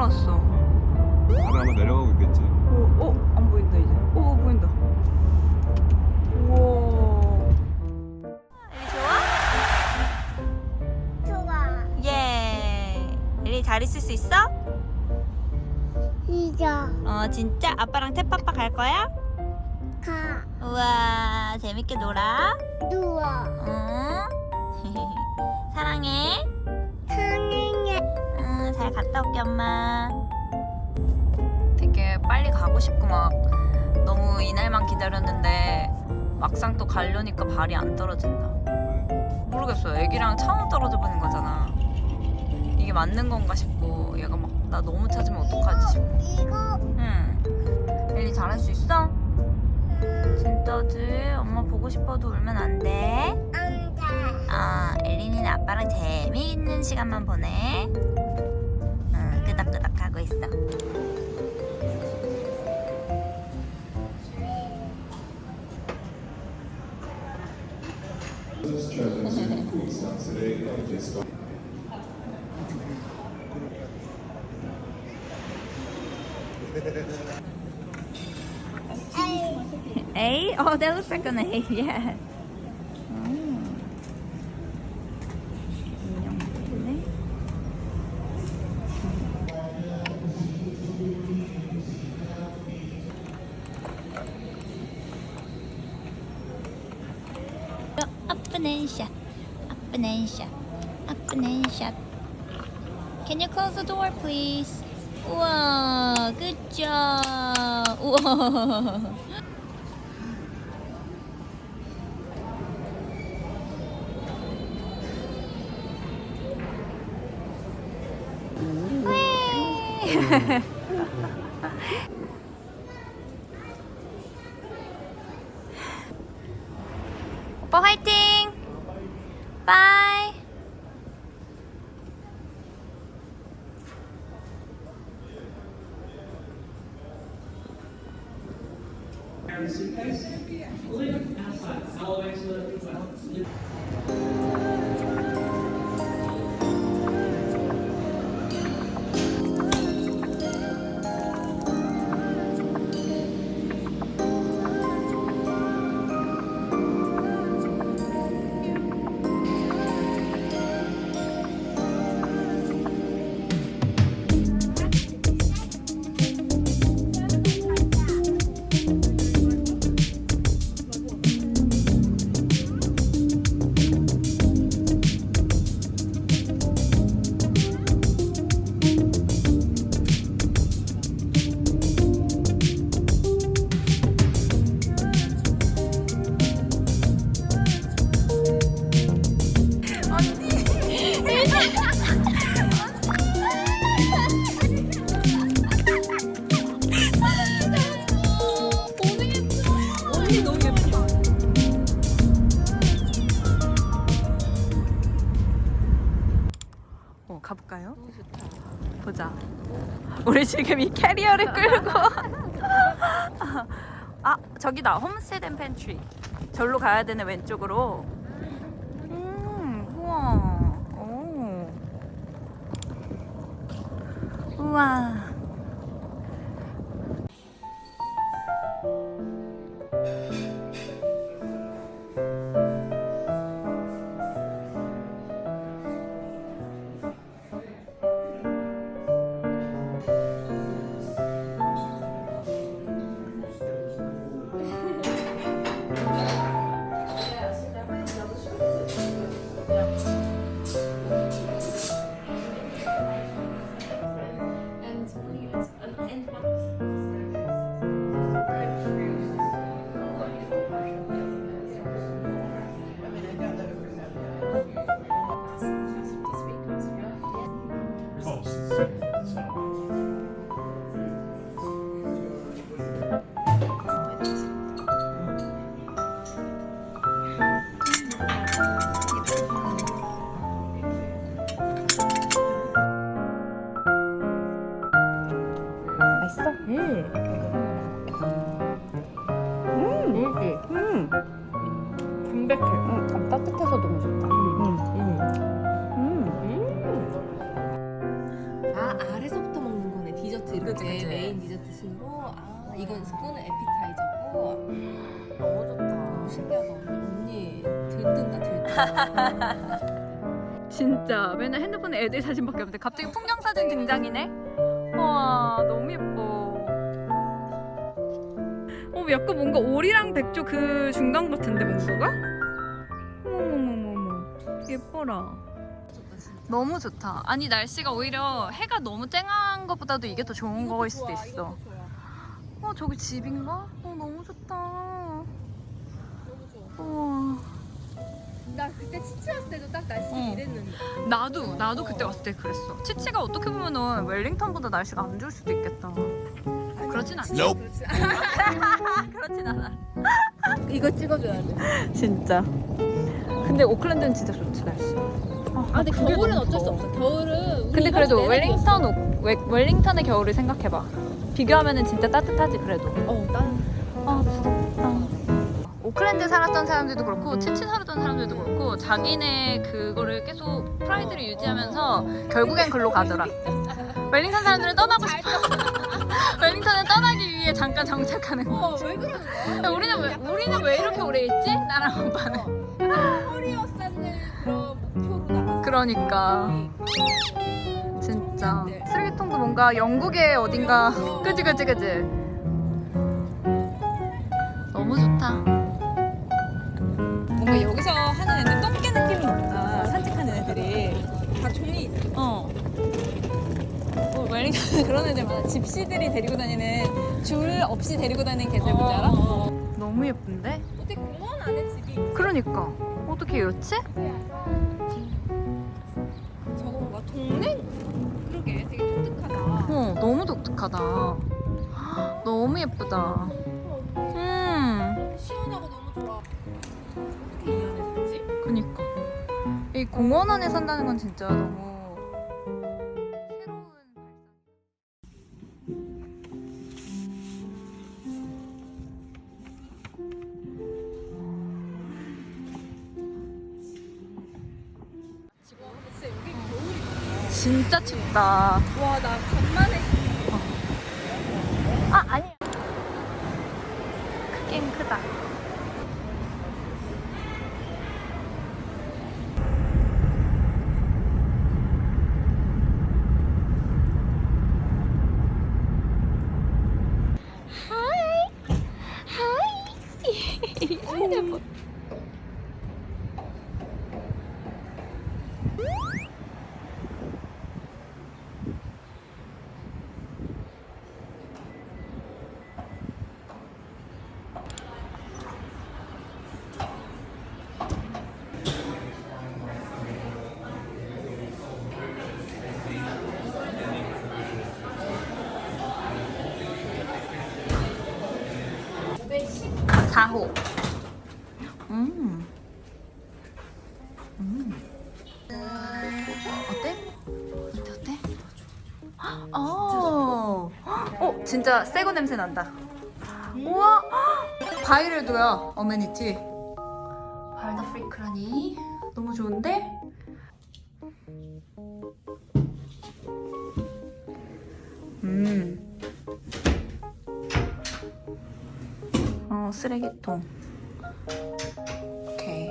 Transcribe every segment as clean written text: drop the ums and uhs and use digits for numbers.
알았어. 바로 아마 내려가고 있겠지. 안 보인다 이제. 보인다. 우와. 엘리 좋아? 좋아. 예. 엘리 잘 있을 수 있어? 이자 진짜? 아빠랑 태파파 갈 거야? 가 우와, 재밌게 놀아. 누워. 응. 사랑해. 사랑해. 응, 잘 갔다 올게 엄마. 되게 빨리 가고 싶고 막 너무 이날만 기다렸는데 막상 또 가려니까 발이 안 떨어진다. 모르겠어요. 애기랑 처음 떨어져 보는 거잖아. 이게 맞는 건가 싶고 얘가 막 나 너무 찾으면 어떡하지 싶고. 이거 응. 엘리 잘할 수 있어? 진짜지? 엄마 보고 싶어도 울면 안 돼? 안 돼. 엘리는 아빠랑 재미있는 시간만 보내. 응, 끄덕끄덕 하고 있어. A? Oh, that looks like an A. Yeah. 인형들이네. Up and shut. Up and shut. Up and shut. Can you close the door, please? 우와, good job. 우와. 오빠 화이팅! 바이! 가볼까요? 너무 좋다. 보자. 우리 지금 이 캐리어를 끌고 저기다. 홈스테드 앤 펜트리. 절로 가야 되네, 왼쪽으로. 우와. 오. 우와. 담백해. 따뜻해서 너무 좋다. 아래서부터 먹는 디저트 이렇게 그치, 그치. 메인 디저트 순으로 이건 에피타이저고 너무 좋다. 너무 신기하다. 언니 들뜬다 들뜬다. 진짜 맨날 핸드폰에 애들 사진밖에 없는데 갑자기 풍경 사진 등장이네. 와 너무 예뻐. 약간 뭔가 오리랑 백조 그 중간 같은데 뭔가가? 어머머머머 예뻐라. 너무 좋다. 아니 날씨가 오히려 해가 너무 쨍한 것보다도 이게 더 좋은 거일 수도 있어. 저기 집인가? 너무 좋다. 우와. 나 그때 치치 왔을 때도 딱 날씨가 이랬는데. 나도 그때 왔을 때 그랬어. 치치가 어떻게 보면은 웰링턴보다 날씨가 안 좋을 수도 있겠다. 그렇진 않지. 그렇진 않아. 이거 찍어줘야 돼. 진짜. 근데 오클랜드는 진짜 좋지 날씨. 근데 겨울은 어쩔 수 없어. 겨울은. 근데 그래도 웰링턴의 겨울을 생각해봐. 비교하면은 진짜 따뜻하지 그래도. 부럽다. 오클랜드 살았던 사람들도 그렇고 치치 살았던 사람들도 그렇고 자기네 그거를 계속 프라이드를 유지하면서 결국엔 글로 가더라. 웰링턴 사람들은 떠나고 싶어. 웰링턴을 떠나기 위해 잠깐 정착하는 거. 왜 그러는 거야? 우리는 왜 이렇게 오래 있지? 나랑 오빠는. 커리어 쌓는 그런 목표로 나가서. 그러니까 진짜 쓰레기통도 뭔가 영국의 어딘가 그지. 너무 좋다. 뭔가 여기서 하는 애들 똥개 느낌은 없다. 산책하는 애들이 다 종이 있어. 웰링턴 그런 애들 많아. 집시들이 데리고 다니는 줄 없이 데리고 다니는 개들 뭔지 알아? 너무 예쁜데? 어떻게 공원 안에 집이 그러니까 어떻게 이렇지? 저거 뭔가 동네? 그러게 되게 독특하다. 너무 독특하다. 너무 예쁘다. 시원하고 너무 좋아. 어떻게 이 안에 살지? 그니까 이 공원 안에 산다는 건 진짜 너무 새로운 진짜 여기 겨울이. 진짜 춥다. 와, 나 간만에. 아니야. 크긴 크다. 사호. 어때? 진짜 새거 냄새 난다. 우와, 바이럴도야 어메니티. 발더 프리크라니 너무 좋은데? 쓰레기통. 오케이.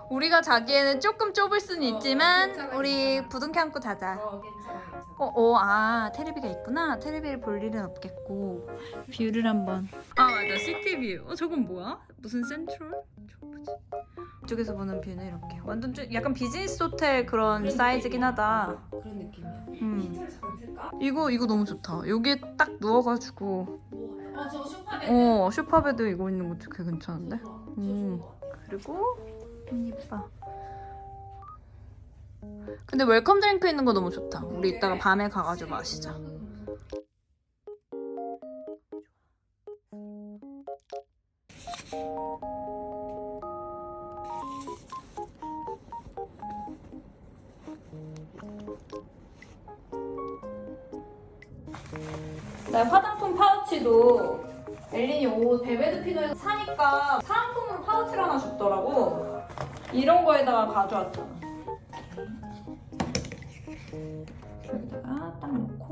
우리가 자기에는 조금 좁을 수는 있지만 괜찮아, 우리 부둥켜 안고 자자. 괜찮아. 테레비가 있구나. 테레비를 볼 일은 없겠고. 뷰를 한번. 맞아, 시티뷰. 저건 뭐야? 무슨 센트럴? 저거 뭐지? 이쪽에서 보는 뷰는 이렇게. 완전 약간 비즈니스 호텔 그런 사이즈긴 하다. 그런 느낌이야. 히트를 잠깐 쓸까? 이거 너무 좋다. 여기에 딱 누워가지고. 저 쇼파베드. 쇼파베드 이거 있는 것도 되게 괜찮은데? 그리고 깻잎밥. 근데 웰컴 드링크 있는 거 너무 좋다. 우리 이따가 밤에 가가지고 마시자. 나 화장품 파우치도 엘린이 옷 베베드 피노에서 사니까 사은품으로 파우치를 하나 줬더라고. 이런 거에다가 가져왔잖아. 여기다가 딱 넣고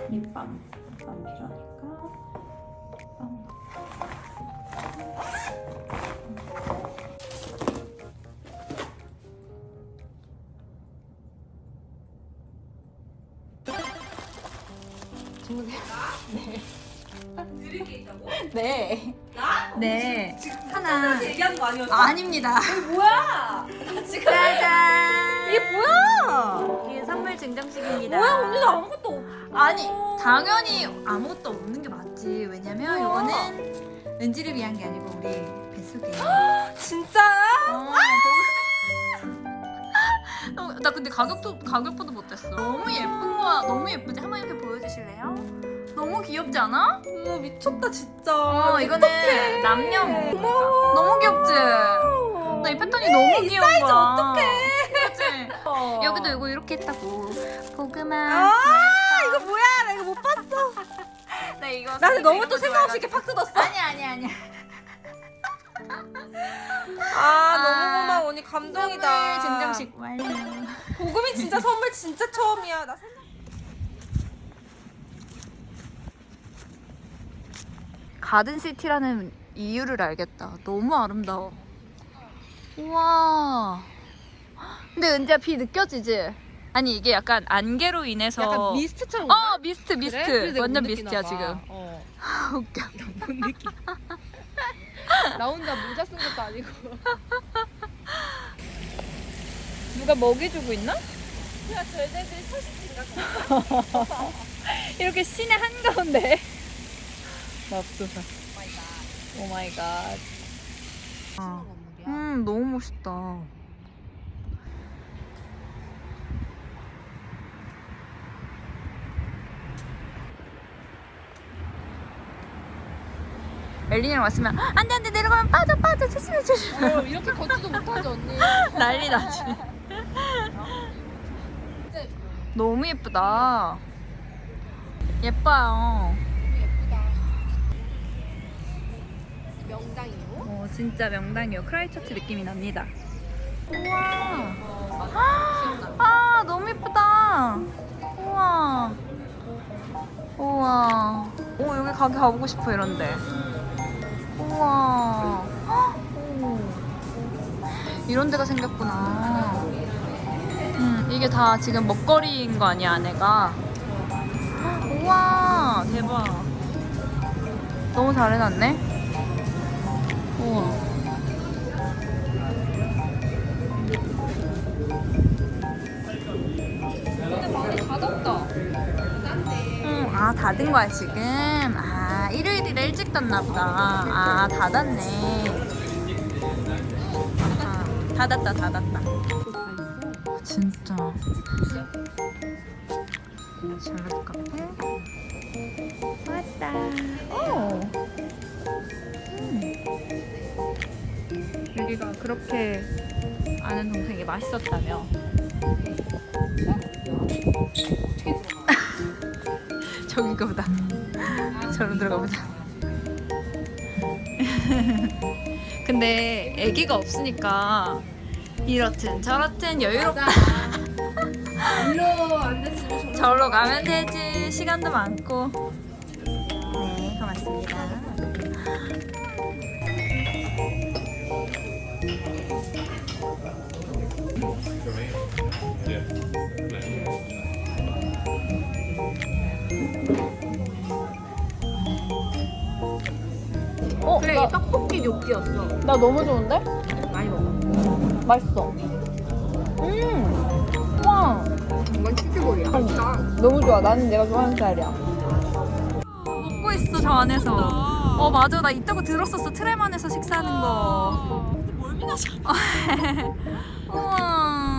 립밤 필요하니까 립밤. 주무세요. 네. 느리게 있다고? 네. 나? 네. 하나. 얘기하는 거 아니었어? 아닙니다. 뭐야? 지금 짜잔. 이게 뭐야? 이게 선물 증정식입니다. 뭐야 언니 나 아무것도 없어. 아니 당연히 아무것도 없는 게 맞지. 왜냐면 뭐야? 이거는 은지를 위한 게 아니고 우리 뱃속에. 진짜? 나 근데 가격보다 못했어. 너무 예쁜 거야. 너무 예쁘지? 한번 이렇게 보여주실래요? 너무 귀엽지 않아? 우와 미쳤다 진짜. 이거는 남녀 모음이다. 너무 귀엽지? 나 이 패턴이 너무 귀여운 거야. 어떡해? 그치? 여기도 이거 이렇게 했다고. 고구마. 이거 뭐야? 나 이거 못 봤어. 나 이거. 나는 너무 또 생각 없이 이렇게 팍 뜯었어. 아니야. 너무 고마워 언니 감동이다. 선물 증정식 완료. 보금이 진짜 선물 진짜 처음이야. 나 가든시티라는 이유를 알겠다. 너무 아름다워. 우와. 근데 은지야 비 느껴지지? 아니 이게 약간 안개로 인해서 약간 미스트처럼. 미스트. 그래? 완전 못 미스트야 느끼나 봐. 지금. 어. 웃겨. 못 느끼. 나 혼자 모자 쓴 것도 아니고. 누가 먹이 주고 있나? 야, 쟤네들 서식지인가? 이렇게 시내 한가운데. 맙소사. 오 마이 갓. 너무 멋있다. 엘린이랑 왔으면 안돼 내려가면 빠져 조심해. 이렇게 걷지도 못하지 언니. 난리 나지. 너무 예쁘다. 예뻐요. 예쁘다. 명당이요? 진짜 명당이요. 크라이처치 느낌이 납니다. 우와. 너무 예쁘다. 우와. 여기 가보고 싶어 이런데. 우와. 이런 데가 생겼구나. 이게 다 지금 먹거리인 거 아니야, 안에가? 우와, 대박. 너무 잘 해놨네. 우와. 근데 많이 닫았다. 닫은 거야, 지금? 일요일이라 일찍 닫나 보다. 닫았네. 닫았다. 진짜. 샬롯 카페. 왔다. 여기가 그렇게 아는 동생이 맛있었다며. 저긴가 보다. 저로 들어가 보자. 근데 아기가 없으니까 이렇든 저렇든 여유롭다. 일로 앉았으면 저로 가면 되지. 시간도 많고. 네, 고맙습니다. 그래 이 떡볶이 뇨끼였어. 나 너무 좋은데? 많이 먹어. 맛있어. 와. 이건 치즈볼이야. 맛있다. 너무 좋아. 나는 내가 좋아하는 스타일이야. 먹고 있어 저 안에서. 맞아 나 있다고 들었었어. 트램 안에서 식사하는 거. 근데 멀미나잖아. 우와.